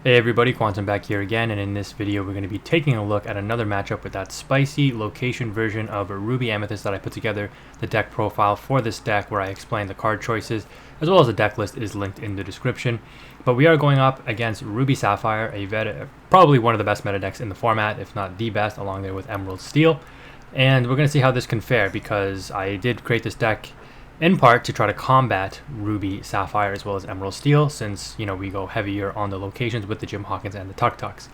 Hey everybody, Quantum back here again, and in this video we're going to be taking a look at another matchup with that spicy location version of Ruby Amethyst that I put together. The deck profile for this deck where I explain the card choices, as well as the deck list, is linked in the description. But we are going up against Ruby Sapphire, probably one of the best meta decks in the format, if not the best, along there with Emerald Steel. And we're going to see how this can fare, because I did create this deck in part to try to combat Ruby Sapphire as well as Emerald Steel, since we go heavier on the locations with the Jim Hawkins and the Tuk Tuks.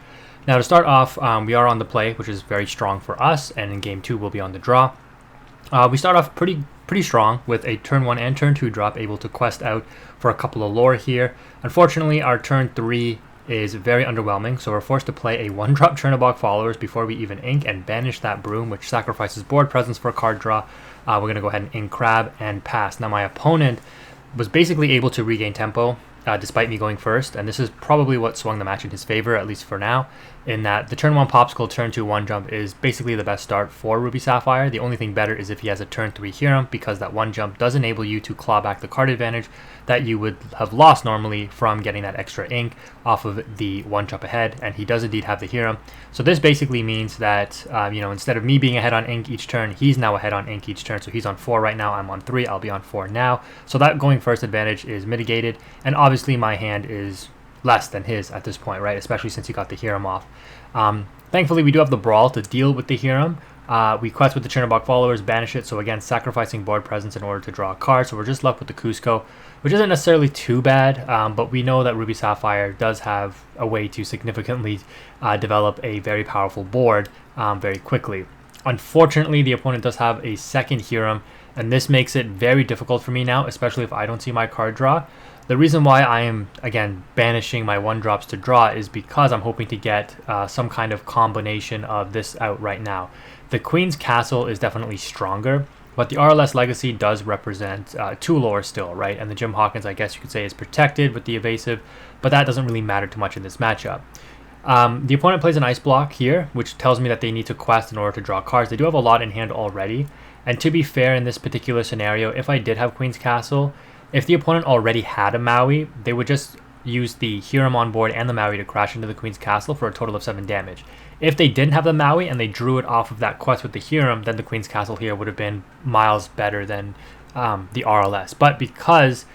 Now to start off, we are on the play, which is very strong for us, and in game 2 we'll be on the draw. We start off pretty strong with a turn 1 and turn 2 drop, able to quest out for a couple of lore here. Unfortunately, our turn 3 is very underwhelming, so we're forced to play a 1-drop Chernobog Followers before we even ink and banish that Broom, which sacrifices board presence for a card draw. We're going to go ahead and ink Crab and pass. Now my opponent was basically able to regain tempo despite me going first, and this is probably what swung the match in his favor, at least for now, in that the turn 1 Popsicle, turn 2 1-jump is basically the best start for Ruby Sapphire. The only thing better is if he has a turn 3 Hiram, because that 1-jump does enable you to claw back the card advantage that you would have lost normally from getting that extra ink off of the 1-jump ahead, and he does indeed have the Hiram. So this basically means that instead of me being ahead on ink each turn, he's now ahead on ink each turn. So he's on 4 right now, I'm on 3, I'll be on 4 now. So that going first advantage is mitigated, and obviously my hand is less than his at this point, right? Especially since he got the Hiram off. Thankfully, we do have the Brawl to deal with the Hiram. We quest with the Chernobog Followers, banish it, so again, sacrificing board presence in order to draw a card. So we're just left with the Cusco, which isn't necessarily too bad, but we know that Ruby Sapphire does have a way to significantly develop a very powerful board very quickly. Unfortunately, the opponent does have a second Hiram, and this makes it very difficult for me now, especially if I don't see my card draw. The reason why I am, again, banishing my 1-drops to draw is because I'm hoping to get some kind of combination of this out right now. The Queen's Castle is definitely stronger, but the RLS Legacy does represent 2 lore still, right? And the Jim Hawkins, I guess you could say, is protected with the evasive, but that doesn't really matter too much in this matchup. The opponent plays an Ice Block here, which tells me that they need to quest in order to draw cards. They do have a lot in hand already, and to be fair, in this particular scenario, if I did have Queen's Castle, if the opponent already had a Maui, they would just use the Hiram on board and the Maui to crash into the Queen's Castle for a total of 7 damage. If they didn't have the Maui and they drew it off of that quest with the Hiram, then the Queen's Castle here would have been miles better than the RLS. But because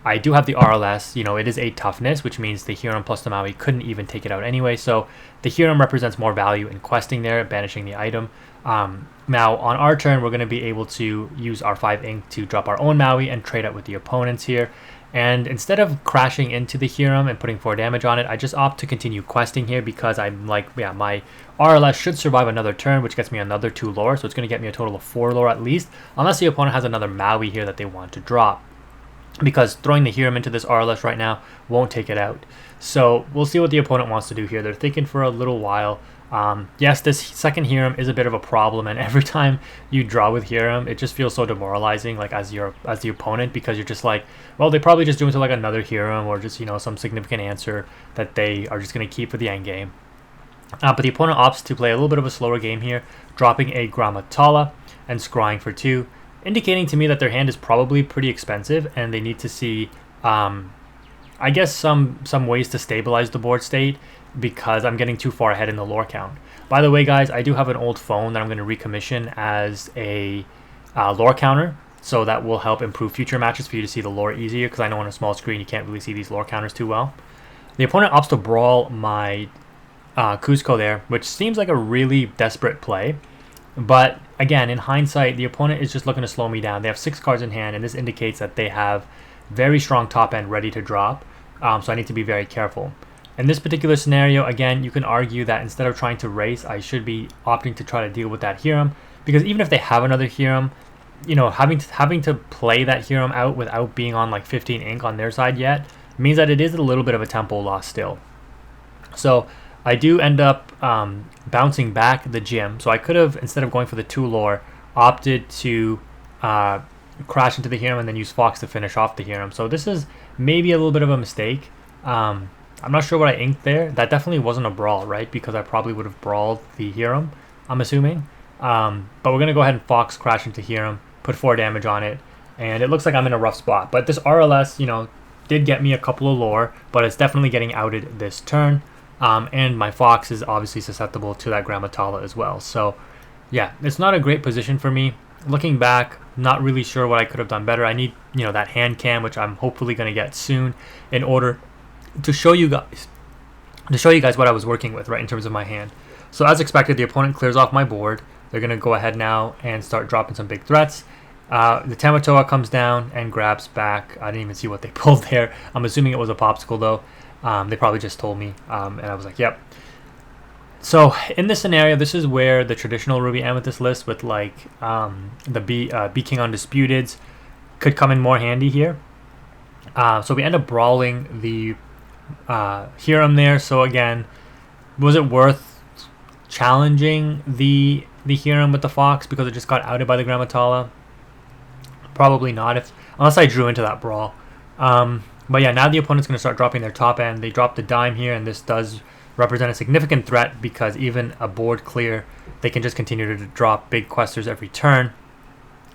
I do have the RLS, it is 8 toughness, which means the Hiram plus the Maui couldn't even take it out anyway. So the Hiram represents more value in questing there, banishing the item. Now on our turn, we're going to be able to use our 5 ink to drop our own Maui and trade out with the opponents here. And instead of crashing into the Hiram and putting 4 damage on it, I just opt to continue questing here, because I'm like, my RLS should survive another turn, which gets me another 2 lore. So it's going to get me a total of 4 lore at least, unless the opponent has another Maui here that they want to drop, because throwing the Hiram into this RLS right now won't take it out. So we'll see what the opponent wants to do here. They're thinking for a little while. Yes, this second Hiram is a bit of a problem, and every time you draw with Hiram, it just feels so demoralizing, like as the opponent, because you're just like, well, they probably just do into like another Hiram, or just some significant answer that they are just going to keep for the end game. But the opponent opts to play a little bit of a slower game here, dropping a Gramatala and scrying for 2, indicating to me that their hand is probably pretty expensive, and they need to see I guess some ways to stabilize the board state, because I'm getting too far ahead in the lore count. By the way, guys, I do have an old phone that I'm going to recommission as a lore counter, so that will help improve future matches for you to see the lore easier, because I know on a small screen you can't really see these lore counters too well. The opponent opts to brawl my Cusco there, which seems like a really desperate play, but again, in hindsight, the opponent is just looking to slow me down. They have 6 cards in hand, and this indicates that they have very strong top end ready to drop, so I need to be very careful. In this particular scenario, again, you can argue that instead of trying to race, I should be opting to try to deal with that Hiram, because even if they have another Hiram, having to play that Hiram out without being on like 15 ink on their side yet means that it is a little bit of a tempo loss still. So I do end up bouncing back the Jim, so I could have, instead of going for the 2 lore, opted to crash into the Hiram and then use Fox to finish off the Hiram. So this is maybe a little bit of a mistake. I'm not sure what I inked there. That definitely wasn't a brawl, right? Because I probably would have brawled the Hiram, I'm assuming. But we're going to go ahead and Fox crash into Hiram, put 4 damage on it, and it looks like I'm in a rough spot. But this RLS, did get me a couple of lore, but it's definitely getting outed this turn. And my Fox is obviously susceptible to that Grammatala as well. So yeah, it's not a great position for me. Looking back, not really sure what I could have done better. I need, that hand cam, which I'm hopefully going to get soon, in order to show you guys what I was working with, right, in terms of my hand. So as expected, the opponent clears off my board. They're going to go ahead now and start dropping some big threats. The Tamatoa comes down and grabs back. I didn't even see what they pulled there. I'm assuming it was a popsicle though. They probably just told me, and I was like, yep. So in this scenario, this is where the traditional Ruby Amethyst list with like the B King Undisputeds could come in more handy here. So we end up brawling the Hiram there. So again, was it worth challenging the Hiram with the Fox because it just got outed by the Grammatala? Probably not, unless I drew into that brawl. But yeah, now the opponent's going to start dropping their top end. They drop the dime here, and this does represent a significant threat because even a board clear, they can just continue to drop big questers every turn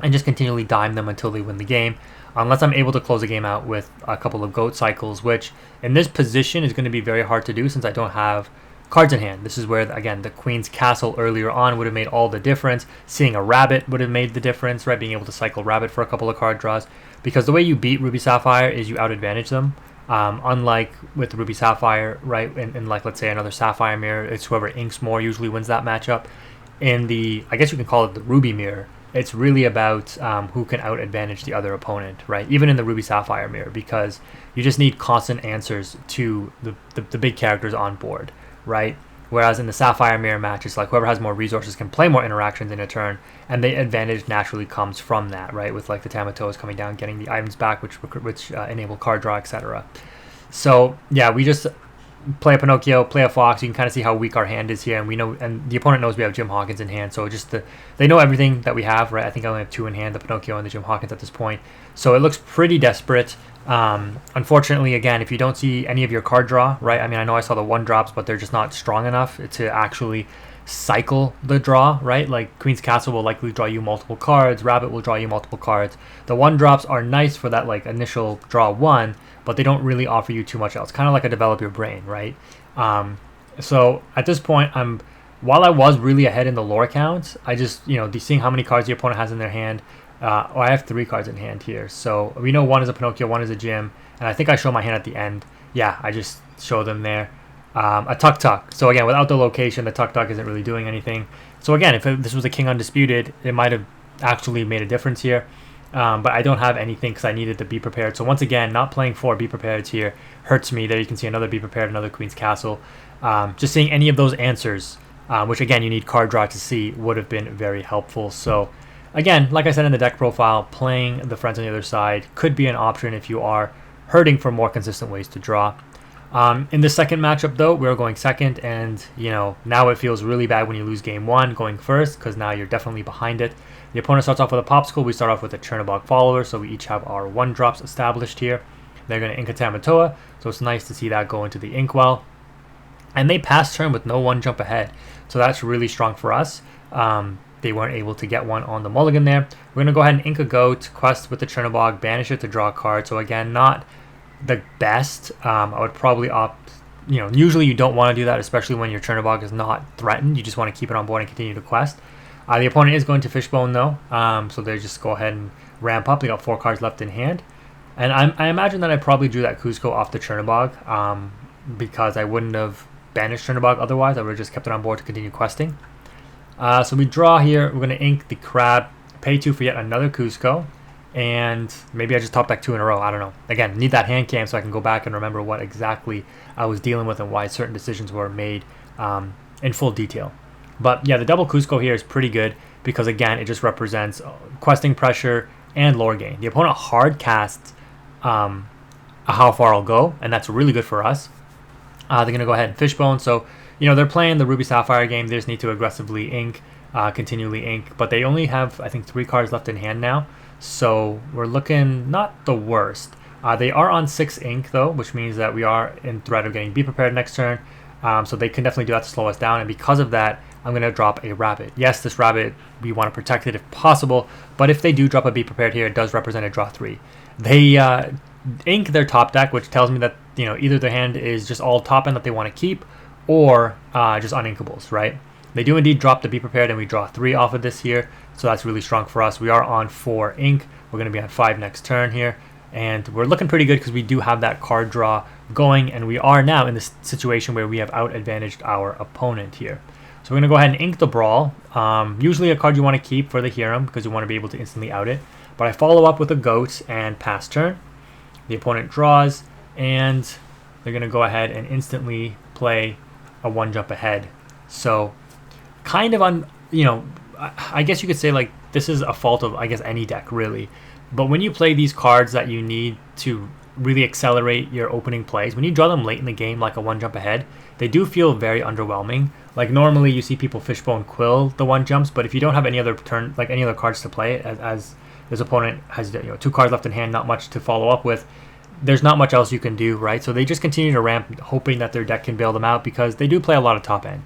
and just continually dime them until they win the game, unless I'm able to close the game out with a couple of goat cycles, which in this position is going to be very hard to do since I don't have cards in hand. This is where, again, the Queen's Castle earlier on would have made all the difference. Seeing a rabbit would have made the difference, right? Being able to cycle rabbit for a couple of card draws. Because the way you beat Ruby Sapphire is you out-advantage them. Unlike with Ruby Sapphire, right? In like, let's say, another Sapphire mirror, it's whoever inks more usually wins that matchup. In the, I guess you can call it the Ruby mirror, it's really about who can out-advantage the other opponent, right? Even in the Ruby Sapphire mirror, because you just need constant answers to the big characters on board, right? Whereas in the Sapphire mirror match, it's like whoever has more resources can play more interactions in a turn, and the advantage naturally comes from that, right? With like the Tamatoas coming down, getting the items back, which enable card draw, etc. So yeah, we just play a Pinocchio, play a Fox. You can kind of see how weak our hand is here, and we know, and the opponent knows we have Jim Hawkins in hand. So just they know everything that we have, right? I think I only have two in hand, the Pinocchio and the Jim Hawkins at this point. So it looks pretty desperate. Unfortunately, again, if you don't see any of your card draw, right? I mean, I know I saw the 1-drops, but they're just not strong enough to actually cycle the draw, right? Like Queen's Castle will likely draw you multiple cards, Rabbit will draw you multiple cards. The 1-drops are nice for that like initial draw 1, but they don't really offer you too much else. Kind of like a develop your brain, right? So at this point, while I was really ahead in the lore count, I just, seeing how many cards the opponent has in their hand. I have 3 cards in hand here. So we know one is a Pinocchio, one is a Jim, and I think I show my hand at the end. Yeah, I just show them there. A Tuk Tuk. So again, without the location, the Tuk Tuk isn't really doing anything. So again, if this was a King Undisputed, it might have actually made a difference here. But I don't have anything because I needed to be prepared. So once again, not playing 4 be prepared here hurts me. There you can see another be prepared, another Queen's Castle. Just seeing any of those answers, which again, you need card draw to see, would have been very helpful. So again, like I said in the deck profile, playing the friends on the other side could be an option if you are hurting for more consistent ways to draw. In the second matchup, though, we're going second, and now it feels really bad when you lose game 1 going first, because now you're definitely behind it. The opponent starts off with a Popsicle. We start off with a Chernobog Follower, so we each have our 1-drops established here. They're going to ink a Tamatoa, so it's nice to see that go into the Inkwell. And they pass turn with no 1-jump ahead, so that's really strong for us. They weren't able to get one on the mulligan there. We're going to go ahead and ink a Goat, quest with the Chernobog, banish it to draw a card. So again, not the best. I would probably opt, usually you don't want to do that, especially when your Chernobog is not threatened. You just want to keep it on board and continue to quest. The opponent is going to Fishbone though, so they just go ahead and ramp up. They got 4 cards left in hand. And I imagine that I probably drew that Cusco off the Chernobog because I wouldn't have banished Chernobog otherwise. I would have just kept it on board to continue questing. So we draw here. We're going to ink the Crab, pay 2 for yet another Cusco, and maybe I just top deck 2 in a row. I don't know. Again, need that hand cam so I can go back and remember what exactly I was dealing with and why certain decisions were made in full detail. But yeah, the double Cusco here is pretty good because again, it just represents questing pressure and lore gain. The opponent hard casts how far I'll go, and that's really good for us. They're going to go ahead and Fishbone. So they're playing the Ruby Sapphire game. They just need to aggressively ink, continually ink. But they only have, I think, 3 cards left in hand now. So we're looking not the worst. They are on 6 ink, though, which means that we are in threat of getting Be Prepared next turn. So they can definitely do that to slow us down. And because of that, I'm going to drop a Rabbit. Yes, this Rabbit, we want to protect it if possible. But if they do drop a Be Prepared here, it does represent a draw 3. They ink their top deck, which tells me that, you know, either their hand is just all top end that they want to keep, or just uninkables, right? They do indeed drop the Be Prepared, and we draw 3 off of this here, so that's really strong for us. We are on 4 ink. We're going to be on 5 next turn here, and we're looking pretty good because we do have that card draw going, and we are now in this situation where we have out-advantaged our opponent here. So we're going to go ahead and ink the Brawl. Usually a card you want to keep for the Hiram because you want to be able to instantly out it. But I follow up with a Goat and pass turn. The opponent draws, and they're going to go ahead and instantly play a 1 jump ahead. So kind of on, you know, I guess you could say like this is a fault of, I guess, any deck really. But when you play these cards that you need to really accelerate your opening plays, when you draw them late in the game like a 1 jump ahead, they do feel very underwhelming. Like normally you see people Fishbone Quill the 1 jumps, but if you don't have any other turn, like any other cards to play, as this opponent has, you know, 2 cards left in hand, not much to follow up with, there's not much else you can do, right? So they just continue to ramp, hoping that their deck can bail them out because they do play a lot of top end.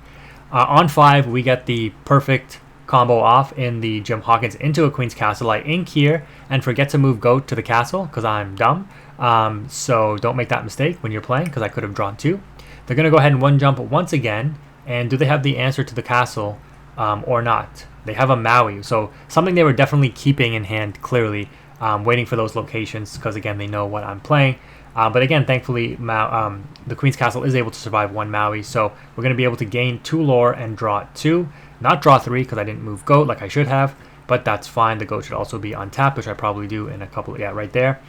On 5, we get the perfect combo off in the Jim Hawkins into a Queen's Castle. I ink here and forget to move Goat to the castle because I'm dumb. So don't make that mistake when you're playing because I could have drawn 2. They're going to go ahead and 1 jump once again. And do they have the answer to the castle or not? They have a Maui. So something they were definitely keeping in hand clearly, waiting for those locations because, again, they know what I'm playing. But again, thankfully, the Queen's Castle is able to survive 1 Maui. So we're going to be able to gain 2 lore and draw 2. Not draw 3 because I didn't move Goat like I should have. But that's fine. The Goat should also be untapped, which I probably do in a couple. Yeah, right there.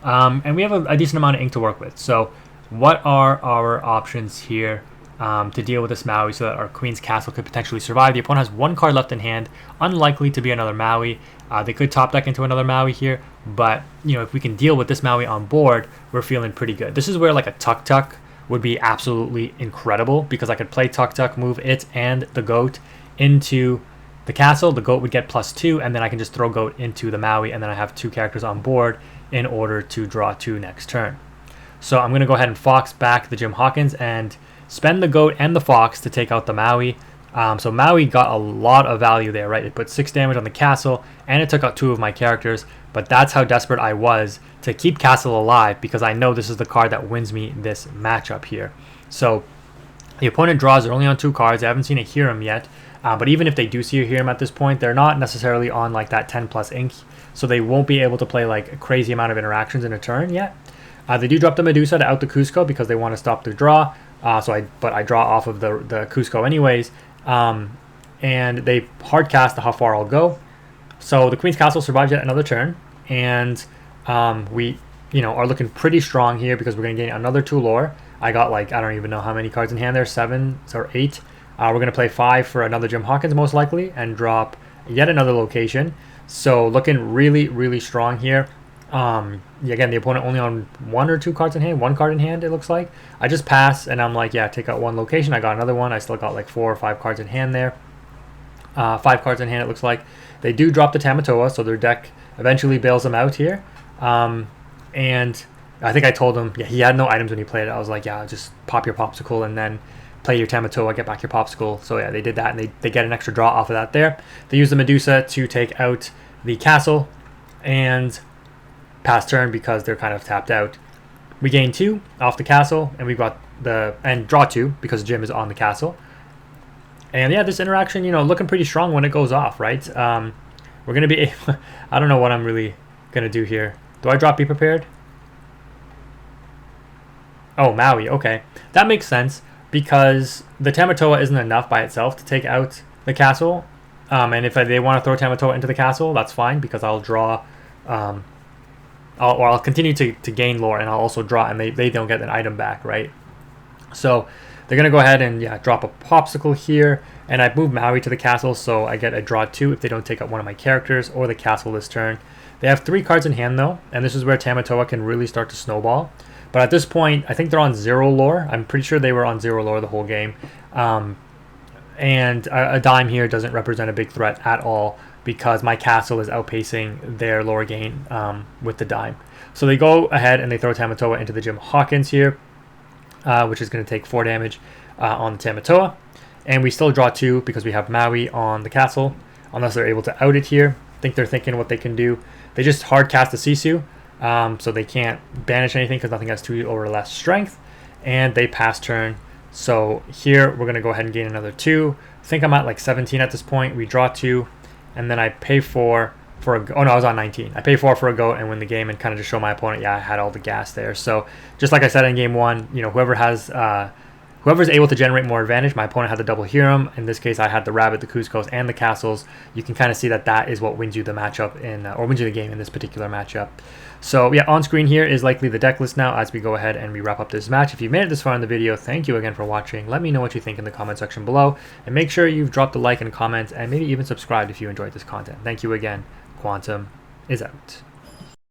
And we have a decent amount of ink to work with. So what are our options here to deal with this Maui so that our Queen's Castle could potentially survive? The opponent has 1 card left in hand. Unlikely to be another Maui. They could top deck into another Maui here. But, you know, if we can deal with this Maui on board, we're feeling pretty good. This is where like a Tuk Tuk would be absolutely incredible because I could play Tuk Tuk, move it and the Goat into the castle. The Goat would get +2, and then I can just throw Goat into the Maui, and then I have 2 characters on board in order to draw 2 next turn. So I'm going to go ahead and Fox back the Jim Hawkins and spend the Goat and the Fox to take out the Maui. So Maui got a lot of value there, right? It put 6 damage on the castle, and it took out 2 of my characters. But that's how desperate I was to keep castle alive because I know this is the card that wins me this matchup here. So the opponent draws. They're only on 2 cards. I haven't seen a Hiram yet. But even if they do see a Hiram at this point, they're not necessarily on like that 10+ ink. So they won't be able to play like a crazy amount of interactions in a turn yet. They do drop the Medusa to out the Cusco because they want to stop the draw. But I draw off of the Cusco anyways. And they hard cast the How Far I'll Go. So the Queen's Castle survives yet another turn. And we, you know, are looking pretty strong here because we're going to gain another 2 lore. I got like, I don't even know how many cards in hand there, 7 or 8. We're going to play 5 for another Jim Hawkins most likely and drop yet another location. So looking really, really strong here. Again, the opponent only on 1 or 2 cards in hand, 1 card in hand, it looks like. I just pass and I'm like, yeah, take out 1 location. I got another one. I still got like 4 or 5 cards in hand there. 5 cards in hand, it looks like. They do drop the Tamatoa, so their deck eventually bails them out here. And I think I told him, yeah, he had no items when he played it. I was like, yeah, just pop your Popsicle and then play your Tamatoa, get back your Popsicle. So yeah, they did that, and they get an extra draw off of that there. They use the Medusa to take out the castle and pass turn because they're kind of tapped out. We gain 2 off the castle, and we've got and draw 2 because Jim is on the castle. And yeah, this interaction, you know, looking pretty strong when it goes off, right? We're going to be I don't know what I'm really going to do here. Do I drop Be Prepared? Oh, Maui, okay. That makes sense because the Tamatoa isn't enough by itself to take out the castle. And if they want to throw Tamatoa into the castle, that's fine because I'll draw... I'll continue to gain lore, and I'll also draw, and they don't get an item back, right? So they're going to go ahead and, yeah, drop a Popsicle here, and I move Maui to the castle, so I get a draw 2 if they don't take out one of my characters or the castle this turn. They have 3 cards in hand, though, and this is where Tamatoa can really start to snowball. But at this point, I think they're on 0 lore. I'm pretty sure they were on 0 lore the whole game. And a dime here doesn't represent a big threat at all because my castle is outpacing their lore gain with the dime. So they go ahead and they throw Tamatoa into the Jim Hawkins here, which is going to take 4 damage on the Tamatoa. And we still draw 2 because we have Maui on the castle, unless they're able to out it here. I think they're thinking what they can do. They just hard cast the Sisu, so they can't banish anything because nothing has 2 or less strength, and they pass turn. So here we're going to go ahead and gain another 2. I think I'm at like 17 at this point. We draw 2, and then I pay 4 for a, oh no, I was on 19. I pay 4 for a goat and win the game, and kind of just show my opponent, yeah, I had all the gas there. So just like I said in game 1, you know, whoever's able to generate more advantage, my opponent had the double Hiram. In this case, I had the rabbit, the Cuscos, and the castles. You can kind of see that that is what wins you the matchup in, or wins you the game in this particular matchup. So yeah, on screen here is likely the deck list now as we go ahead and we wrap up this match. If you've made it this far in the video, thank you again for watching. Let me know what you think in the comment section below, and make sure you've dropped a like and comment, and maybe even subscribed if you enjoyed this content. Thank you again. Quantum is out.